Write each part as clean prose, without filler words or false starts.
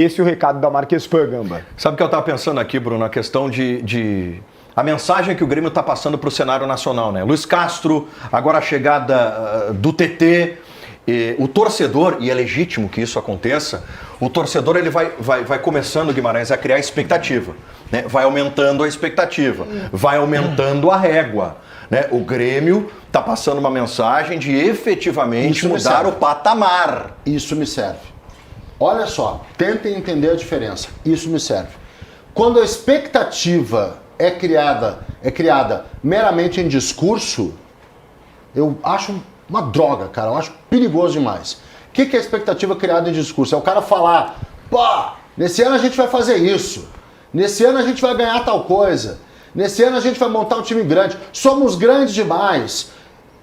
Esse é o recado da Marquespan, Gamba. Sabe o que eu estava pensando aqui, Bruno? A questão a mensagem que o Grêmio está passando para o cenário nacional, né? Luiz Castro, agora a chegada do TT, o torcedor, e é legítimo que isso aconteça, o torcedor ele vai começando, Guimarães, a criar expectativa, né? Vai aumentando a expectativa, vai aumentando a régua, né? O Grêmio está passando uma mensagem de efetivamente mudar o patamar. Isso me serve. Olha só, tentem entender a diferença. Isso me serve. Quando a expectativa é criada meramente em discurso, eu acho uma droga, cara. Eu acho perigoso demais. O que é a expectativa criada em discurso? É o cara falar, pô, nesse ano a gente vai fazer isso. Nesse ano a gente vai ganhar tal coisa. Nesse ano a gente vai montar um time grande. Somos grandes demais.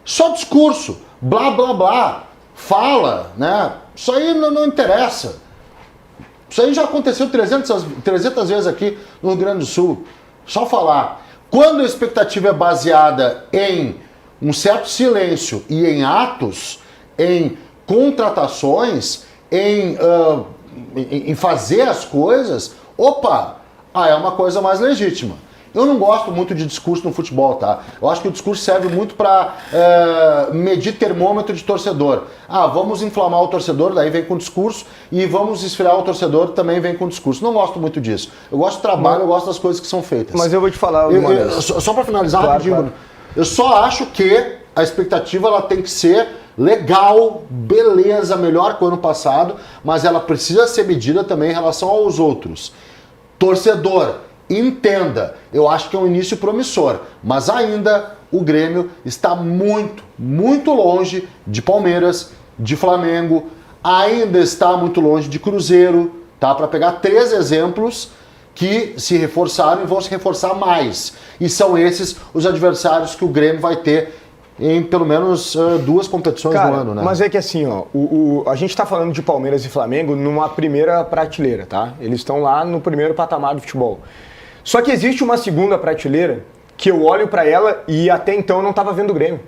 Só discurso. Blá, blá, blá. Fala, né? Isso aí não interessa. Isso aí já aconteceu 300 vezes aqui no Rio Grande do Sul. Só falar. Quando a expectativa é baseada em um certo silêncio e em atos, em contratações, em fazer as coisas, opa, é uma coisa mais legítima. Eu não gosto muito de discurso no futebol, tá? Eu acho que o discurso serve muito para medir termômetro de torcedor. Vamos inflamar o torcedor, daí vem com discurso, e vamos esfriar o torcedor, também vem com discurso. Não gosto muito disso. Eu gosto do trabalho, eu gosto das coisas que são feitas. Mas eu vou te falar uma vez. Só para finalizar rapidinho, claro. Eu só acho que a expectativa ela tem que ser legal, beleza, melhor que o ano passado, mas ela precisa ser medida também em relação aos outros. Torcedor, entenda, eu acho que é um início promissor, mas ainda o Grêmio está muito, muito longe de Palmeiras, de Flamengo, ainda está muito longe de Cruzeiro, tá? Para pegar 3 exemplos que se reforçaram e vão se reforçar mais. E são esses os adversários que o Grêmio vai ter em pelo menos 2 competições no ano, né? Mas é que assim, ó, a gente tá falando de Palmeiras e Flamengo numa primeira prateleira, tá? Eles estão lá no primeiro patamar do futebol. Só que existe uma segunda prateleira que eu olho para ela e até então eu não estava vendo o Grêmio.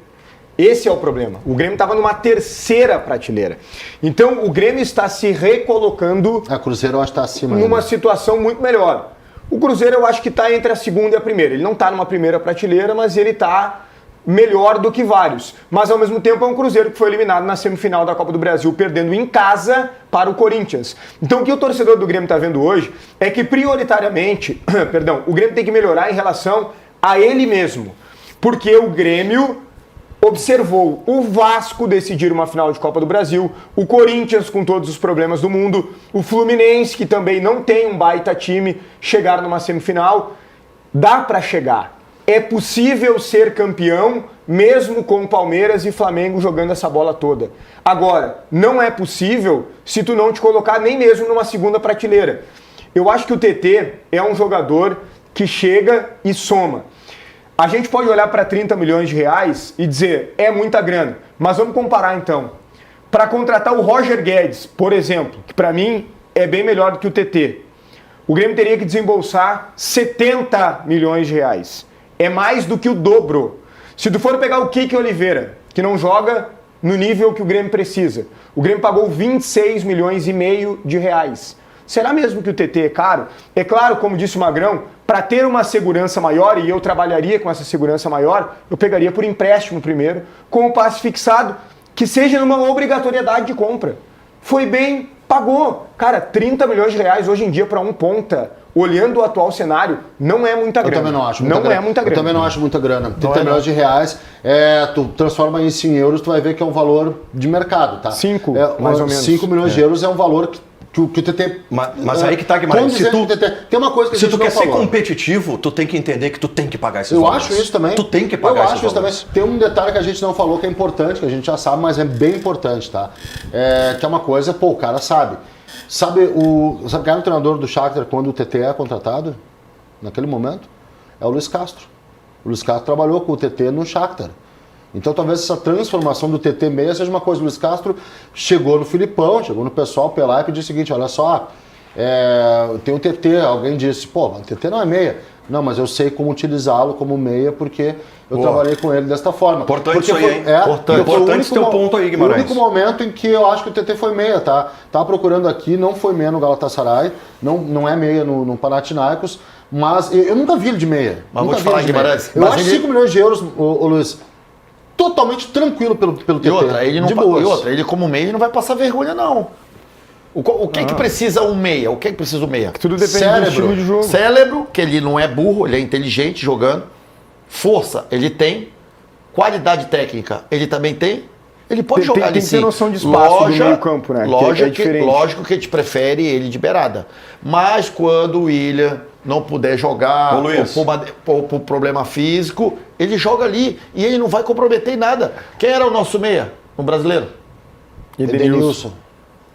Esse é o problema. O Grêmio estava numa terceira prateleira. Então o Grêmio está se recolocando... A Cruzeiro eu acho que está acima. Numa situação muito melhor. O Cruzeiro eu acho que está entre a segunda e a primeira. Ele não está numa primeira prateleira, mas ele está melhor do que vários. Mas ao mesmo tempo é um Cruzeiro que foi eliminado na semifinal da Copa do Brasil, perdendo em casa para o Corinthians. Então o que o torcedor do Grêmio está vendo hoje é que prioritariamente, o Grêmio tem que melhorar em relação a ele mesmo. Porque o Grêmio observou o Vasco decidir uma final de Copa do Brasil, o Corinthians com todos os problemas do mundo, o Fluminense, que também não tem um baita time, chegar numa semifinal. Dá para chegar. É possível ser campeão mesmo com Palmeiras e Flamengo jogando essa bola toda. Agora, não é possível se tu não te colocar nem mesmo numa segunda prateleira. Eu acho que o TT é um jogador que chega e soma. A gente pode olhar para 30 milhões de reais e dizer, é muita grana. Mas vamos comparar então. Para contratar o Roger Guedes, por exemplo, que para mim é bem melhor do que o TT, o Grêmio teria que desembolsar 70 milhões de reais. É mais do que o dobro. Se tu for pegar o Kike Oliveira, que não joga no nível que o Grêmio precisa, o Grêmio pagou 26 milhões e meio de reais. Será mesmo que o TT é caro? É claro, como disse o Magrão, para ter uma segurança maior, e eu trabalharia com essa segurança maior, eu pegaria por empréstimo primeiro, com o passe fixado, que seja numa obrigatoriedade de compra. Foi bem, pagou. Cara, 30 milhões de reais hoje em dia para um ponta, olhando o atual cenário, não é muita grana. Eu também não acho muita grana. É muita grana. Eu também não acho muita grana. 30 milhões de reais, tu transforma isso em euros, tu vai ver que é um valor de mercado, tá? 5, mais ou menos. 5 milhões de euros é um valor que o TT... Mas aí que tá, Guimarães. Tem uma coisa que a gente não falou. Se tu quer ser competitivo, tu tem que entender que tu tem que pagar esses valores. Eu acho isso também. Tu tem que pagar esses valores. Eu acho isso também. Tem um detalhe que a gente não falou que é importante, que a gente já sabe, mas é bem importante, tá? Que é uma coisa, o cara sabe. Sabe quem era o treinador do Shakhtar quando o TT é contratado? Naquele momento? É o Luiz Castro. O Luiz Castro trabalhou com o TT no Shakhtar. Então talvez essa transformação do TT meia seja uma coisa. O Luiz Castro chegou no Filipão, chegou no pessoal Pelé e pediu o seguinte, olha só, tem o TT, alguém disse, o TT não é meia. Não, mas eu sei como utilizá-lo como meia, porque eu trabalhei com ele desta forma. Importante porque isso aí, hein? Importante esse teu ponto aí, Guimarães. O único momento em que eu acho que o TT foi meia, tá? Tava procurando aqui, não foi meia no Galatasaray, não é meia no Panathinaikos, mas eu nunca vi ele de meia. Mas nunca vou te falar, vi ele de Guimarães, meia. Eu mas acho ele- 5 milhões de euros, ô Luiz, totalmente tranquilo pelo TT. E outra, ele não de pa- boas. e outra, ele como meia ele não vai passar vergonha, não. O que que precisa um meia? O que precisa um meia? Tudo depende do Cérebro. estilo de jogo. Cérebro, que ele não é burro, ele é inteligente jogando. Força, ele tem. Qualidade técnica, ele também tem. Ele pode jogar ali tem que ter sim. noção de espaço do meio-campo, né? Que é diferente. Lógico que a gente prefere ele de beirada. Mas quando o William não puder jogar, Ô, Luiz. ou por problema físico, ele joga ali e ele não vai comprometer em nada. Quem era o nosso meia no brasileiro? Edenilson.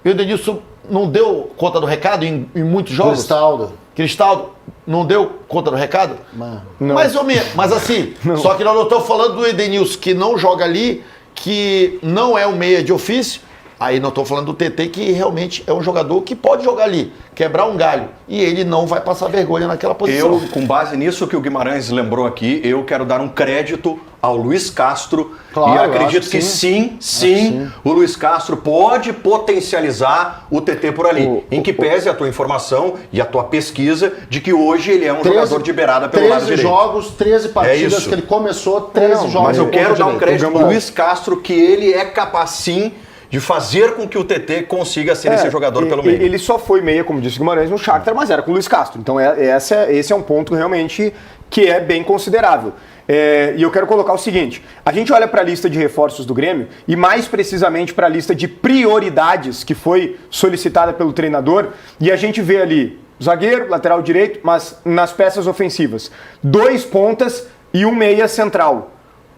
E o Edenilson não deu conta do recado em muitos jogos? Cristaldo. Cristaldo não deu conta do recado? Não. Mais ou menos, mas assim, só que nós não estamos falando do Edenilson que não joga ali, que não é um meia de ofício. Aí não estou falando do TT, que realmente é um jogador que pode jogar ali, quebrar um galho, e ele não vai passar vergonha naquela posição. Eu, com base nisso que o Guimarães lembrou aqui, eu quero dar um crédito ao Luiz Castro. Claro, e eu acredito acho que que sim, o Luiz Castro pode potencializar o TT por ali. Em que pese a tua informação e a tua pesquisa de que hoje ele é um jogador de beirada pelo lado 13 direito. jogos, 13 partidas isso. que ele começou, 13 jogos. Mas eu no quero ponto dar um direito. crédito Gamba- pro Luiz Castro que ele é capaz sim de fazer com que o TT consiga ser esse jogador pelo meio. Ele só foi meia, como disse o Guimarães, no Shakhtar, mas era com o Luiz Castro. Então esse é um ponto realmente que é bem considerável. E eu quero colocar o seguinte, a gente olha para a lista de reforços do Grêmio e mais precisamente para a lista de prioridades que foi solicitada pelo treinador e a gente vê ali zagueiro, lateral direito, mas nas peças ofensivas, 2 pontas e um meia central.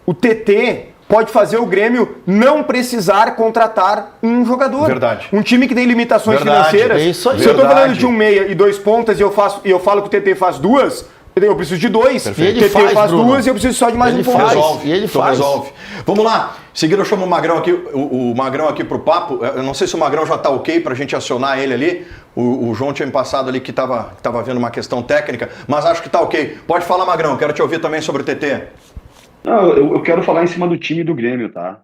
O TT pode fazer o Grêmio não precisar contratar um jogador. Verdade. Um time que tem limitações Verdade, financeiras. é isso aí. Se eu tô Verdade. falando de um meia e 2 pontas e eu falo que o TT faz 2, eu preciso de 2. E ele O TT faz, Bruno. 2 e eu preciso só de mais Ele um ponto. faz. Resolve. E ele Então faz. resolve. Vamos lá. Seguindo, eu chamo o Magrão aqui, o Magrão aqui pro papo. Eu não sei se o Magrão já tá ok pra gente acionar ele ali. O João tinha me passado ali que tava vendo uma questão técnica, mas acho que tá ok. Pode falar, Magrão. Quero te ouvir também sobre o TT. Não, eu quero falar em cima do time do Grêmio, tá?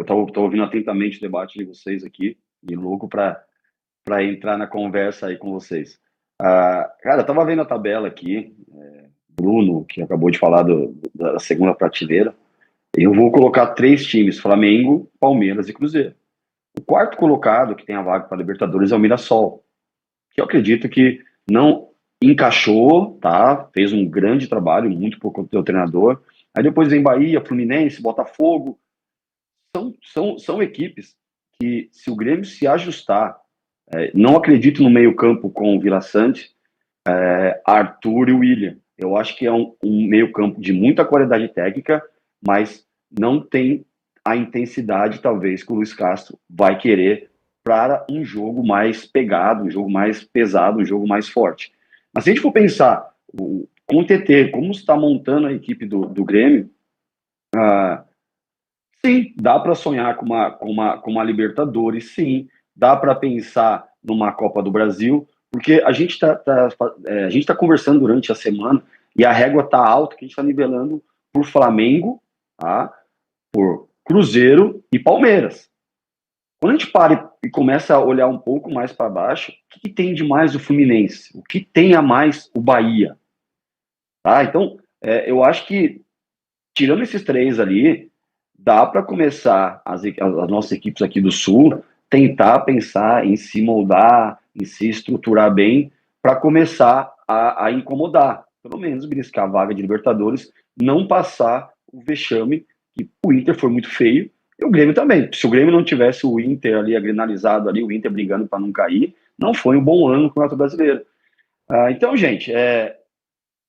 Tô ouvindo atentamente o debate de vocês aqui e louco para entrar na conversa aí com vocês. Cara, eu tava vendo a tabela aqui, Bruno, que acabou de falar da segunda prateleira, eu vou colocar 3 times, Flamengo, Palmeiras e Cruzeiro. O quarto colocado, que tem a vaga para Libertadores, é o Mirassol, que eu acredito que não encaixou, tá? Fez um grande trabalho, muito por conta do treinador. Aí depois vem Bahia, Fluminense, Botafogo. São equipes que, se o Grêmio se ajustar, não acredito no meio-campo com o Vila Sante, Arthur e William. Eu acho que é um meio-campo de muita qualidade técnica, mas não tem a intensidade, talvez, que o Luiz Castro vai querer para um jogo mais pegado, um jogo mais pesado, um jogo mais forte. Mas se a gente for pensar com o TT, como está montando a equipe do Grêmio, sim, dá para sonhar com uma Libertadores, sim, dá para pensar numa Copa do Brasil, porque a gente tá conversando durante a semana e a régua está alta, que a gente está nivelando por Flamengo, tá? Por Cruzeiro e Palmeiras. Quando a gente para e começa a olhar um pouco mais para baixo, o que tem de mais o Fluminense? O que tem a mais o Bahia? Tá? Então, eu acho que, tirando esses 3 ali, dá para começar as nossas equipes aqui do Sul tentar pensar em se moldar, em se estruturar bem, para começar a incomodar. Pelo menos beliscar a vaga de Libertadores, não passar o vexame, que o Inter foi muito feio, e o Grêmio também. Se o Grêmio não tivesse o Inter ali agrenalizado, ali, o Inter brigando para não cair, não foi um bom ano no Campeonato Brasileiro. Então, gente,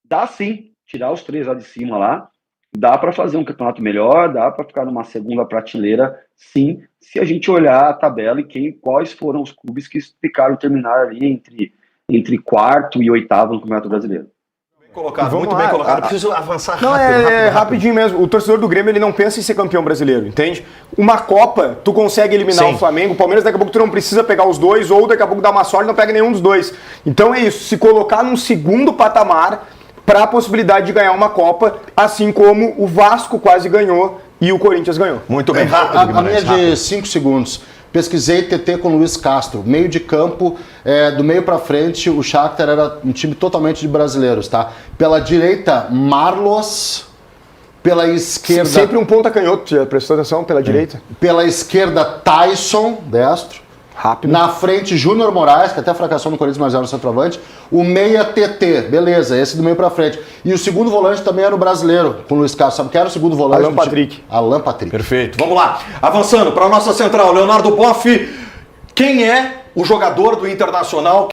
dá sim tirar os 3 lá de cima lá, dá para fazer um campeonato melhor, dá para ficar numa segunda prateleira, sim, se a gente olhar a tabela e quais foram os clubes que ficaram terminar ali entre 4º e 8º no Campeonato Brasileiro. Colocado, Vamos muito lá. bem colocado. Eu preciso avançar Não, rápido. rapidinho mesmo. O torcedor do Grêmio, ele não pensa em ser campeão brasileiro, entende? Uma Copa, tu consegue eliminar Sim. o Flamengo, o Palmeiras daqui a pouco tu não precisa pegar os dois, ou daqui a pouco dá uma sorte e não pega nenhum dos dois. Então é isso, se colocar num segundo patamar para a possibilidade de ganhar uma Copa, assim como o Vasco quase ganhou e o Corinthians ganhou. Muito bem, rápido, A minha Guimarães, é rápido. de 5 segundos. Pesquisei TT com Luiz Castro. Meio de campo, do meio pra frente, o Shakhtar era um time totalmente de brasileiros, tá? Pela direita, Marlos. Pela esquerda, Sempre um ponta canhoto, já prestou atenção, pela direita. pela esquerda Tyson, destro. Rápido. Na frente, Júnior Moraes, que até fracassou no Corinthians, mas era no centroavante. O meia TT, beleza, esse do meio pra frente. E o segundo volante também era o brasileiro, com o Luiz Castro. Sabe quem era o segundo volante? Alan do time? Patrick. Alan Patrick. Perfeito. Vamos lá. Avançando para a nossa central, Leonardo Boff. Quem é o jogador do Internacional